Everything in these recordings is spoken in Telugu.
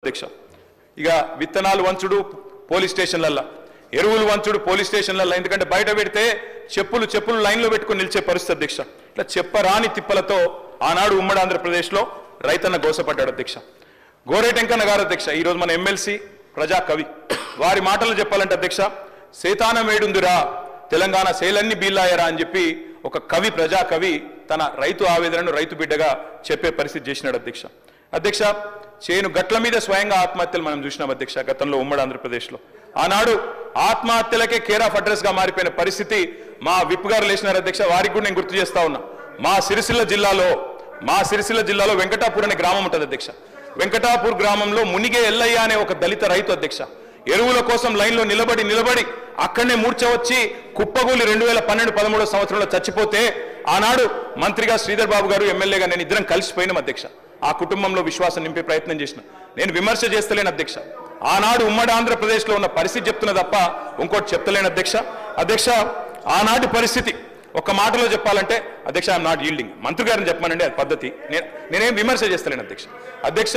అధ్యక్ష ఇక విత్తనాలు వంచుడు పోలీస్ స్టేషన్లల్ల ఎరువులు వంచుడు పోలీస్ స్టేషన్లల్ల ఎందుకంటే బయట పెడితే చెప్పులు లైన్లో పెట్టుకొని నిలిచే పరిస్థితి అధ్యక్ష ఇట్లా చెప్పరాని తిప్పలతో ఆనాడు ఉమ్మడి ఆంధ్రప్రదేశ్లో రైతన్న గోసపడ్డాడు అధ్యక్ష గోరేటెంకన్న గారు అధ్యక్ష ఈరోజు మన ఎమ్మెల్సీ ప్రజా కవి వారి మాటలు చెప్పాలంటే అధ్యక్ష సేతానం వేడుందిరా తెలంగాణ సేలన్ని బీల్లాయరా అని చెప్పి ఒక కవి ప్రజా కవి తన రైతు ఆవేదనను రైతు బిడ్డగా చెప్పే పరిస్థితి చేసినాడు అధ్యక్ష అధ్యక్ష చేను గట్ల మీద స్వయంగా ఆత్మహత్యలు మనం చూసినాం అధ్యక్ష గతంలో ఉమ్మడి ఆంధ్రప్రదేశ్లో ఆనాడు ఆత్మహత్యలకే కేర్ ఆఫ్ అడ్రస్ గా మారిపోయిన పరిస్థితి మా విప్ గారు లేచినారు అధ్యక్ష వారికి కూడా నేను గుర్తు చేస్తా ఉన్నా మా సిరిసిల్ల జిల్లాలో వెంకటాపూర్ అనే గ్రామం ఉంటుంది అధ్యక్ష వెంకటాపూర్ గ్రామంలో మునిగే ఎల్లయ్య అనే ఒక దళిత రైతు అధ్యక్ష ఎరువుల కోసం లైన్లో నిలబడి అక్కడనే మూర్ఛ వచ్చి కుప్పగూలి 2012-13 సంవత్సరంలో చచ్చిపోతే ఆనాడు మంత్రిగా శ్రీధర్ బాబు గారు ఎమ్మెల్యేగా నేను ఇద్దరం కలిసిపోయినాం అధ్యక్ష ఆ కుటుంబంలో విశ్వాసం నింపే ప్రయత్నం చేసిన నేను విమర్శ చేస్తలేను అధ్యక్ష ఆనాడు ఉమ్మడి ఆంధ్రప్రదేశ్లో ఉన్న పరిస్థితి చెప్తున్నా తప్ప ఇంకోటి చెప్తలేను అధ్యక్ష ఆనాటి పరిస్థితి ఒక మాటలో చెప్పాలంటే అధ్యక్ష ఐఎమ్ నాట్ ఈల్డింగ్ మంత్రి గారిని చెప్పమనండి అది పద్ధతి నేనేం విమర్శ చేస్తలేను అధ్యక్ష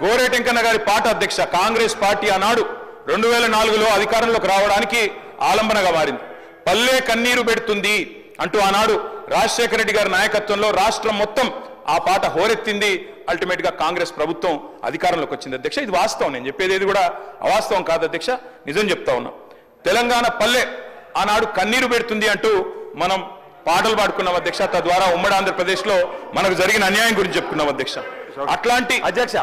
గోరేటెంకన్న గారి పాట అధ్యక్ష కాంగ్రెస్ పార్టీ ఆనాడు 2004లో అధికారంలోకి రావడానికి ఆలంబనగా మారింది పల్లె కన్నీరు పెడుతుంది అంటూ ఆనాడు రాజశేఖర రెడ్డి గారి నాయకత్వంలో రాష్ట్రం మొత్తం ఆ పాట హోరెత్తింది అల్టిమేట్ గా కాంగ్రెస్ ప్రభుత్వం అధికారంలోకి వచ్చింది అధ్యక్ష ఇది వాస్తవం నేను చెప్పేది ఏది కూడా అవాస్తవం కాదు అధ్యక్ష నిజం చెప్తా ఉన్నా తెలంగాణ పల్లె ఆనాడు కన్నీరు పెడుతుంది అంటూ మనం పాటలు పాడుకున్నాం అధ్యక్ష తద్వారా ఉమ్మడి ఆంధ్రప్రదేశ్ లో మనకు జరిగిన అన్యాయం గురించి చెప్పుకున్నాం అధ్యక్ష అట్లాంటి అధ్యక్ష